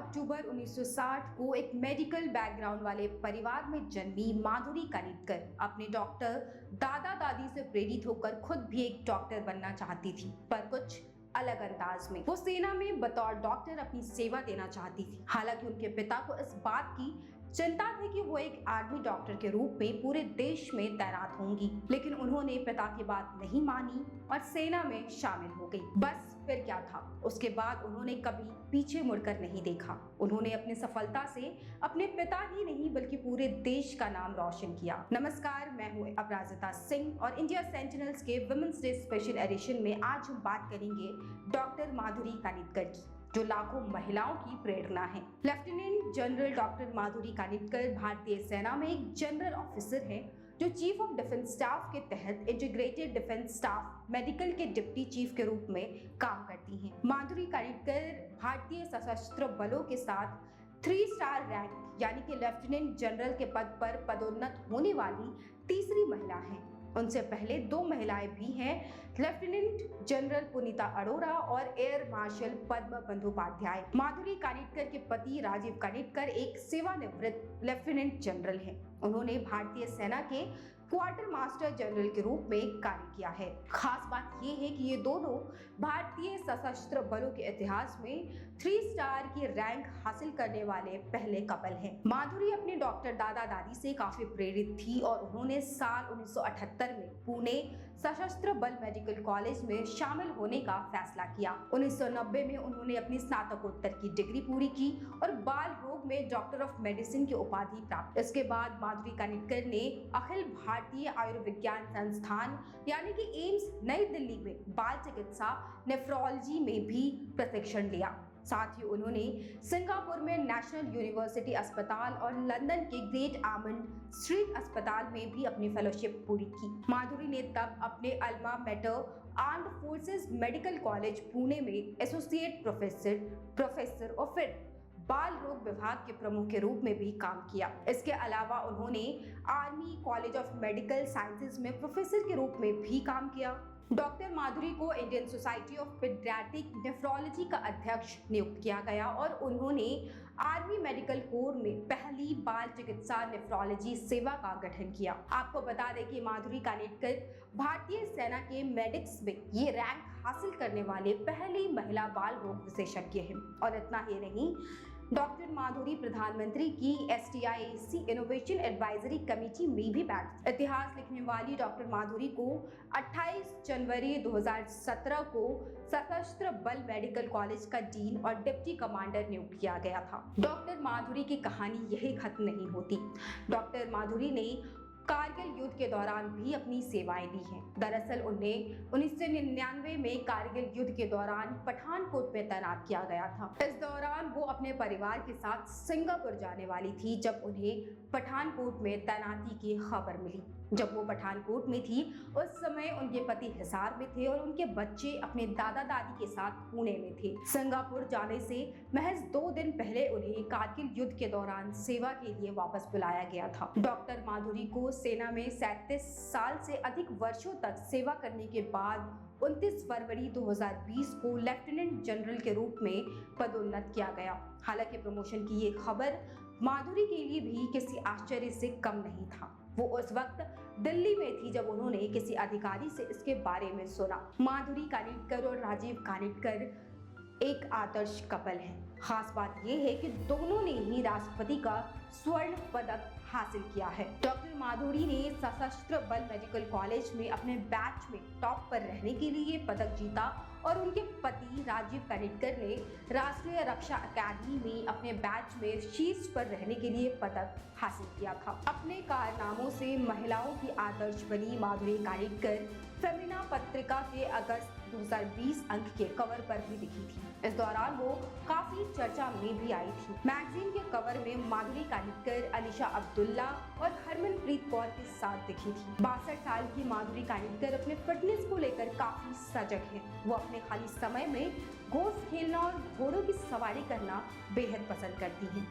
अक्टूबर 1960 को एक medical background वाले परिवार में जन्मी माधुरी कानिटकर अपने डॉक्टर दादा दादी से प्रेरित होकर खुद भी एक डॉक्टर बनना चाहती थी, पर कुछ अलग अंदाज में। वो सेना में बतौर डॉक्टर अपनी सेवा देना चाहती थी। हालांकि उनके पिता को इस बात की चिंता थी कि वो एक आर्मी डॉक्टर के रूप में पूरे देश में तैनात होंगी, लेकिन उन्होंने पिता की बात नहीं मानी और सेना में शामिल हो गई। बस फिर क्या था, उसके बाद उन्होंने कभी पीछे मुड़कर नहीं देखा। उन्होंने अपनी सफलता से अपने पिता ही नहीं बल्कि पूरे देश का नाम रोशन किया। नमस्कार, मैं हूँ अपराजिता सिंह और इंडिया सेंटिनल्स के वुमेन्स डे स्पेशल एडिशन में आज हम बात करेंगे डॉक्टर माधुरी कानिटकर की, जो लाखों महिलाओं की प्रेरणा है। लेफ्टिनेंट जनरल डॉक्टर माधुरी कानिटकर भारतीय सेना में एक जनरल ऑफिसर है जो चीफ ऑफ डिफेंस स्टाफ के तहत इंटीग्रेटेड डिफेंस स्टाफ मेडिकल के डिप्टी चीफ के रूप में काम करती हैं। माधुरी कानिटकर भारतीय सशस्त्र बलों के साथ 3 स्टार रैंक यानी कि लेफ्टिनेंट जनरल के पद पर पदोन्नत होने वाली तीसरी महिला हैं। उनसे पहले 2 महिलाएं भी हैं, लेफ्टिनेंट जनरल पुनीता अरोरा और एयर मार्शल पद्म बंदोपाध्याय। माधुरी कानिटकर के पति राजीव कानिटकर एक सेवानिवृत्त लेफ्टिनेंट जनरल हैं। उन्होंने भारतीय सेना के क्वार्टर मास्टर जनरल के रूप में कार्य किया है। खास बात यह है कि ये दोनों भारतीय सशस्त्र बलों के इतिहास में 3 स्टार की रैंक हासिल करने वाले पहले कपल हैं। माधुरी अपने डॉक्टर दादा दादी से काफी प्रेरित थी और उन्होंने साल 1978 में पुणे सशस्त्र बल मेडिकल कॉलेज में शामिल होने का फैसला किया। 1990 में उन्होंने अपनी स्नातकोत्तर की डिग्री पूरी की और बाल रोग में डॉक्टर ऑफ मेडिसिन की उपाधि प्राप्त। इसके बाद माधुरी कानिटकर ने अखिल भारतीय आयुर्विज्ञान संस्थान यानी कि एम्स नई दिल्ली में बाल चिकित्सा नेफ्रोलॉजी में भी प्रशिक्षण लिया। साथ ही उन्होंने सिंगापुर में नेशनल यूनिवर्सिटी अस्पताल और लंदन के ग्रेट आर्मंड स्ट्रीट अस्पताल में भी अपनी फेलोशिप पूरी की। माधुरी ने तब अपने alma mater armed forces medical college Pune में एसोसिएट प्रोफेसर और फिर बाल रोग विभाग के प्रमुख के रूप में भी काम किया। इसके अलावा उन्होंने army college of medical sciences में प्रोफेसर के रूप में भी काम किया। डॉक्टर माधुरी को Indian society of paediatric nephrology का अध्यक्ष नियुक्त किया गया और उन्होंने आर्मी मेडिकल कोर में पहली बाल चिकित्सा नेफ्रोलॉजी सेवा का गठन किया। आपको बता दें कि माधुरी कानिटकर भारतीय सेना के मेडिक्स में ये रैंक हासिल करने वाले पहली महिला बाल रोग विशेषज्ञ हैं। और इतना ही नहीं, डॉक्टर माधुरी प्रधानमंत्री की STIAC इनोवेशन एडवाइजरी कमेटी में भी बैठ। इतिहास लिखने वाली डॉक्टर माधुरी को 28 जनवरी 2017 को सशस्त्र बल मेडिकल कॉलेज का डीन और डिप्टी कमांडर नियुक्त किया गया था। डॉक्टर माधुरी की कहानी यही खत्म नहीं होती। डॉक्टर माधुरी ने कारगिल युद्ध के दौरान भी अपनी सेवाएं दी हैं। दरअसल उन्हें 1999 में कारगिल युद्ध के दौरान पठानकोट में तैनात किया गया था। इस दौरान वो अपने परिवार के साथ सिंगापुर जाने वाली थी जब उन्हें पठानकोट में तैनाती की खबर मिली। जब वो पठानकोट में थी उस समय उनके पति हिसार में थे और उनके बच्चे अपने दादा दादी के साथ पुणे में थे। सिंगापुर जाने से महज 2 दिन पहले उन्हें कारगिल युद्ध के दौरान सेवा के लिए वापस बुलाया गया था। डॉक्टर माधुरी को सेना में 37 साल से अधिक वर्षों तक सेवा करने के बाद 29 फरवरी 2020 को लेफ्टिनेंट जनरल के रूप में पदोन्नत किया गया। हालांकि प्रमोशन की ये खबर माधुरी के लिए भी किसी आश्चर्य से कम नहीं था। वो उस वक्त दिल्ली में थी जब उन्होंने किसी अधिकारी से इसके बारे में सुना। माधुरी कानिटकर और राजीव कानिटकर एक आदर्श कपल है। खास बात यह है कि दोनों ने ही राष्ट्रपति का स्वर्ण पदक हासिल किया है। डॉक्टर माधुरी ने सशस्त्र बल मेडिकल कॉलेज में अपने बैच में टॉप पर रहने के लिए पदक जीता और उनके पति राजीव कानिटकर ने राष्ट्रीय रक्षा अकादमी में अपने बैच में शीर्ष पर रहने के लिए पदक हासिल किया था। अपने कारनामों से महिलाओं की आदर्श बनी माधुरी कानिटकर फेमिना पत्रिका के अगस्त 2020 अंक के कवर पर भी दिखी थी। इस दौरान वो काफी चर्चा में भी आई थी। मैगजीन के कवर में माधुरी कानिटकर, अलीशा अब्दुल्ला और हरमनप्रीत कौर के साथ दिखी थी। 62 साल की माधुरी कानिटकर अपने फिटनेस को लेकर काफी सजग है। वो अपने खाली समय में गोल्फ खेलना और घोड़ों की सवारी करना बेहद पसंद करती हैं।